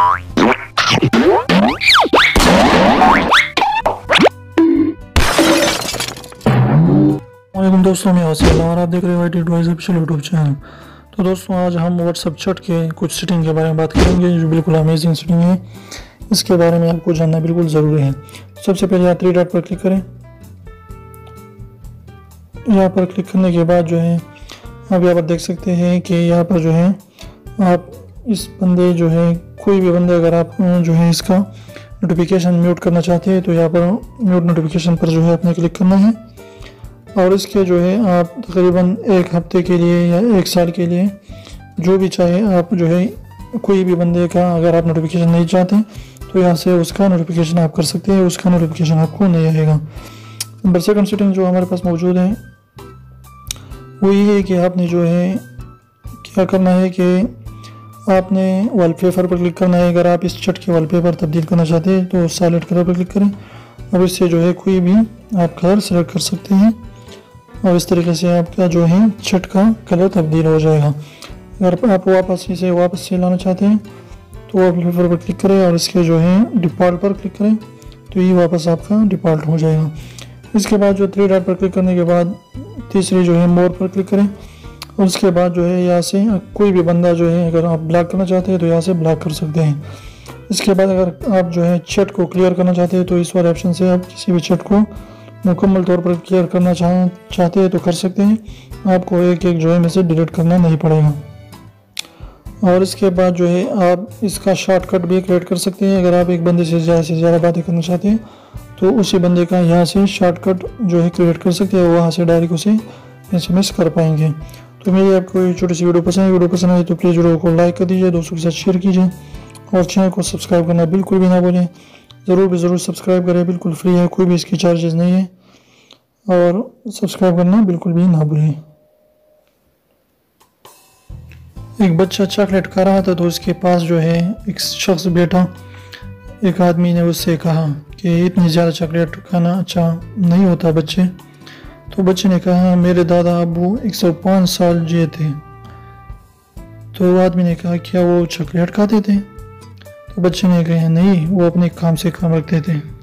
वालेकुम दोस्तों, मैं आसिफ और आप देख रहे हो IT Advice official YouTube channel. तो दोस्तों, आज हम व्हाट्सएप चैट के कुछ सेटिंग के बारे में बात करेंगे जो बिल्कुल अमेजिंग सेटिंग है। इसके बारे में आपको जानना बिल्कुल ज़रूरी है। सबसे पहले आप थ्री डॉट पर क्लिक करें। यहाँ पर क्लिक करने के बाद जो है आप यहाँ पर देख सकते हैं कि यहाँ पर जो है आप इस बंदे जो है कोई भी बंदे अगर आप जो है इसका नोटिफिकेशन म्यूट करना चाहते हैं तो यहाँ पर म्यूट नोटिफिकेशन पर जो है आपने क्लिक करना है। और इसके जो है आप तकरीबन एक हफ्ते के लिए या एक साल के लिए जो भी चाहे आप जो है कोई भी बंदे का अगर आप नोटिफिकेशन नहीं चाहते तो यहाँ से उसका नोटिफिकेशन आप कर सकते हैं, उसका नोटिफिकेशन आपको नहीं आएगा। नंबर सेकंड सेटिंग जो हमारे पास मौजूद है वो ये है कि आपने जो है क्या करना है कि आपने वॉलपेपर पर क्लिक करना है। अगर आप इस चैट के वॉलपेपर तब्दील करना चाहते हैं तो सॉलिड कलर पर क्लिक करें और इससे जो है कोई भी आप कलर सेलेक्ट कर सकते हैं और इस तरीके से आपका जो है चैट का कलर तब्दील हो जाएगा। अगर आप वापस से लाना चाहते हैं तो वॉलपेपर पर क्लिक करें और इसके जो है डिफ़ॉल्ट पर क्लिक करें तो ये वापस आपका डिफ़ॉल्ट हो जाएगा। इसके बाद जो थ्री डॉट पर क्लिक करने के बाद तीसरी जो है मोर पर क्लिक करें और उसके बाद जो है यहाँ से कोई भी बंदा जो है अगर आप ब्लॉक करना चाहते हैं तो यहाँ से ब्लॉक कर सकते हैं। इसके बाद अगर आप जो है चैट को क्लियर करना चाहते हैं तो इस वाले ऑप्शन से आप किसी भी चैट को मुकम्मल तौर पर क्लियर करना चाहते हैं तो कर सकते हैं। आपको एक एक जो है मैसेज डिलीट करना नहीं पड़ेगा। और इसके बाद जो है आप इसका शॉर्टकट भी क्रिएट कर सकते हैं। अगर आप एक बंदे से ज़्यादा बातें करना चाहते हैं तो उसी बंदे का यहाँ से शॉर्टकट जो है क्रिएट कर सकते हैं, वहाँ से डायरेक्ट उसे SMS कर पाएंगे। तो मेरी आपको ये छोटी सी वीडियो पसंद आई तो प्लीज़ वीडियो को लाइक कर दीजिए, दोस्तों के साथ शेयर कीजिए और चैनल को सब्सक्राइब करना बिल्कुल भी ना भूलें। ज़रूर सब्सक्राइब करें, बिल्कुल फ्री है, कोई भी इसकी चार्जेस नहीं है और सब्सक्राइब करना बिल्कुल भी ना भूलें। एक बच्चा चॉकलेट खा रहा था तो उसके पास जो है एक शख्स बैठा। एक आदमी ने उससे कहा कि इतनी ज़्यादा चॉकलेट खाना अच्छा नहीं होता बच्चे। तो बच्चे ने कहा मेरे दादा अब्बू 105 साल जिए थे। तो आदमी ने कहा क्या वो चॉकलेट खाते थे? तो बच्चे ने कहा नहीं, वो अपने काम से काम रखते थे।